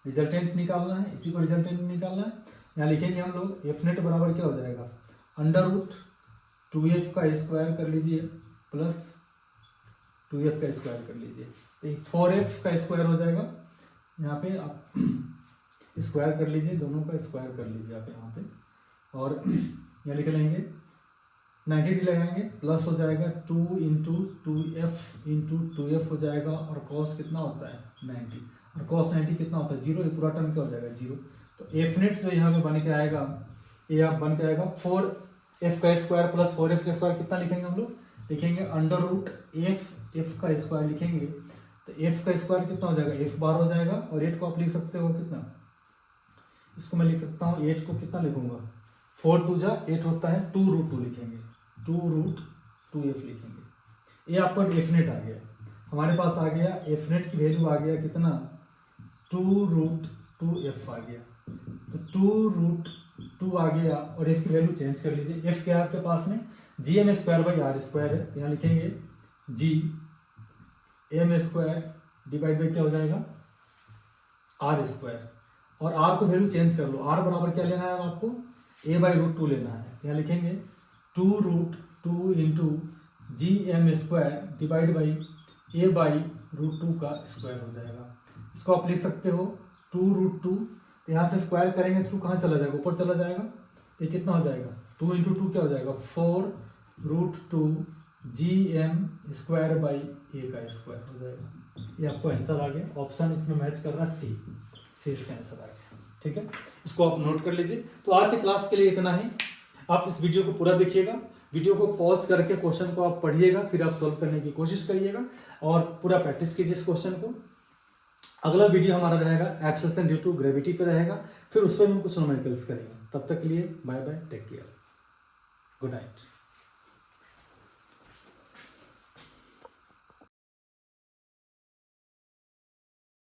रिजल्टेंट निकालना है, इसी को रिजल्टेंट निकालना है। यहाँ लिखेंगे हम लोग f नेट बराबर क्या हो जाएगा, √2f का स्क्वायर कर लीजिए प्लस 2f का स्क्वायर कर लीजिए, तो 4f का स्क्वायर हो जाएगा। यहाँ पे आप स्क्वायर कर लीजिए, दोनों का स्क्वायर कर लीजिए आप यहाँ पे, और यहाँ लिख लेंगे 90 डिग्री लगाएंगे, प्लस हो जाएगा 2 इंटू 2f इंटू 2f हो जाएगा, और कॉस कितना होता है 90, और कॉस 90 कितना होता है 0, ये पूरा टर्म क्या हो जाएगा 0। तो एफ नेट जो यहाँ पे बन के आएगा, ये आप बन के आएगा 4f का स्क्वायर प्लस 4f का स्क्वायर, कितना लिखेंगे हम लोग, लिखेंगे √f का स्क्वायर लिखेंगे, तो f का स्क्वायर कितना हो जाएगा f बार हो जाएगा, और 8 को आप लिख सकते हो कितना, इसको मैं लिख सकता हूँ 8 को कितना लिखूंगा 4 2 जा 8 होता है, 2√2 लिखेंगे, 2√2f लिखेंगे। ये आपका एफ नेट आ गया, हमारे पास आ गया एफ नेट की वैल्यू आ गया कितना 2√2f आ गया, तो 2√2 आ गया, और f की वैल्यू चेंज कर लीजिए। f क्या है आपके पास में Gm² बाई r² है, यहाँ लिखेंगे Gm² डिवाइड बाई क्या हो जाएगा r², और r को वैल्यू चेंज कर लो, r बराबर क्या लेना है आपको a/√2 लेना है, यहाँ लिखेंगे 2√2 into Gm² divide by a/√2 का स्क्वायर हो जाएगा। इसको आप लिख सकते हो 2√2, यहाँ से स्क्वायर करेंगे थ्रू कहाँ चला जाएगा, ऊपर चला जाएगा, ये कितना हो जाएगा 2 इंटू 2 क्या हो जाएगा 4√2 Gm² बाई a का स्क्वायर हो जाएगा। ये आपको आंसर आ गया, ऑप्शन इसमें मैच कर रहा है सी इसका आंसर आ गया, ठीक है। इसको आप नोट कर लीजिए। तो आज के क्लास के लिए इतना ही, आप इस वीडियो को पूरा देखिएगा, वीडियो को पॉज करके क्वेश्चन को आप पढ़िएगा, फिर आप सॉल्व करने की कोशिश करिएगा, और पूरा प्रैक्टिस कीजिए इस क्वेश्चन को। अगला वीडियो हमारा रहेगा एक्सेलरेशन ड्यू टू ग्रेविटी पे रहेगा, फिर उस पर हम कुछ न्यूमेरिकल्स करेंगे। तब तक के लिए bye bye, take care, good night.